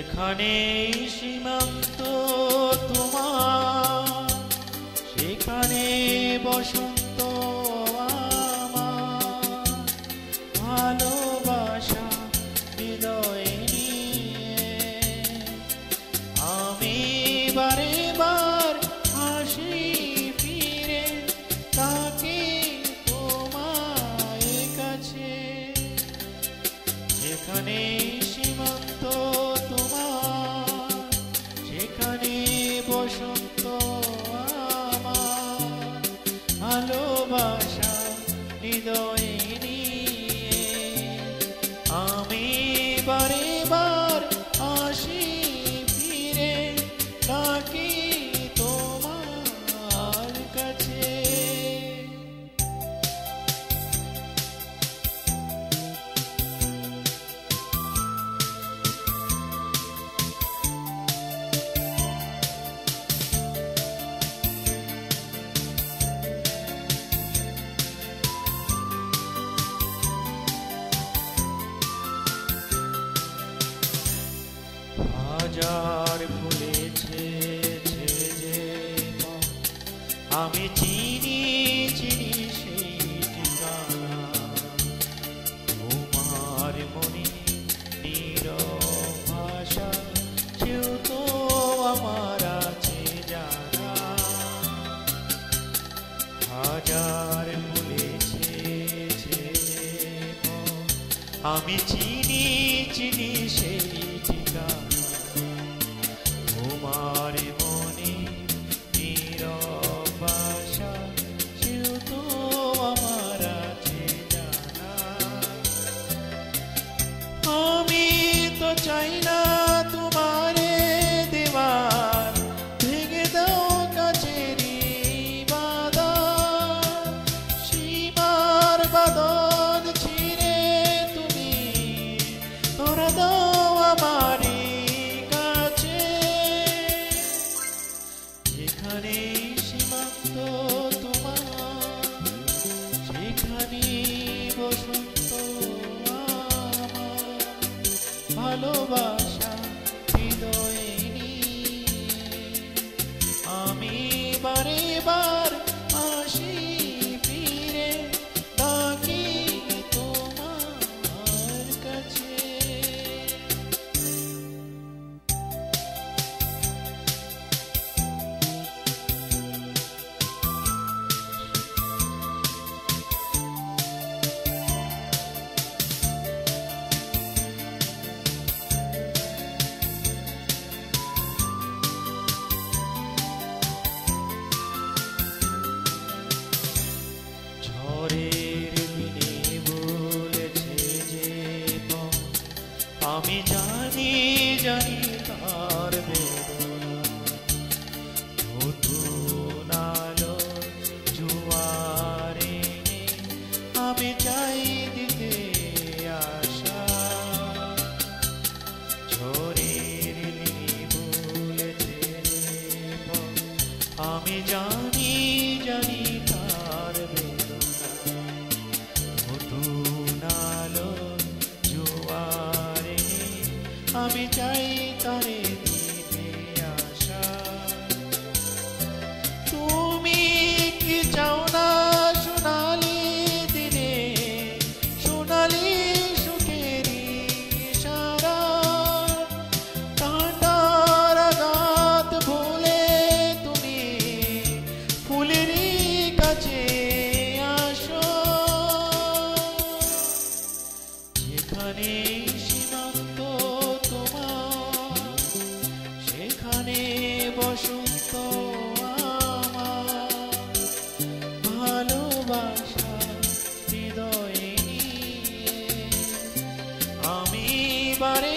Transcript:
যেখানে সীমান্ত তোমার, সেখানে বসন্ত আমার। ভালোবাসা হৃদয়ে নিয়ে আমি বারে বার হাসি ফিরে তাকে তোমার কাছে। যেখানে সীমান্ত তোমার, সেখানে বসন্ত আমার। ভালোবাসা হৃদয়ে নিয়ে আমি বারে বার আসি ফিরে তাকি তোমার কাছে। হাজার ফুলেছে যে আমি চিনি চিনি সেই ঠিকানা। তোমার মনে নীরব ভাষা কেউ তো আমার আছে জানা। হাজার ফুলেছে যে আমি চিনি চিনি সেই ঠিকানা। তোমার মনে নীরব ভাষা কেউ তো আমার আছে জানা। আমি তো চাই না তোমারে দেওয়ার, ভেঙে দাও কাছেরই বাঁধন। সীমার বাঁধন ছিঁড়ে তুমি ধরা দাও আমারই কাছে। যেখানে সীমান্ত তোমার, সেখানে বসন্ত আমার। ভালোবাসা হৃদয়ে নিয়ে আমি বারে বার আসি ফিরে তাকি তোমার কাছে। ঝড়ের দিনে বলেছে যে আমি জানি জানি তার বেদনা। নতুন আলো জোয়ারে আমি চাই দিতে আশা। ঝড়ের দিনে বলেছে আমি জানি জানি তার বেদনা। নতুন আলো জোয়ারে আমি চাই তারে দিতে আশা। তুমি কি চাও না সোনালি দিনে সোনালি সুখেরই ইশারা। কাঁটার আঘাত ভুলে তুমি ফুলেরই কাছে আসো। যেখানে সীমান্ত তোমার, সেখানে বসন্ত আমার। ভালোবাসা হৃদয়ে নিয়ে আমি বারে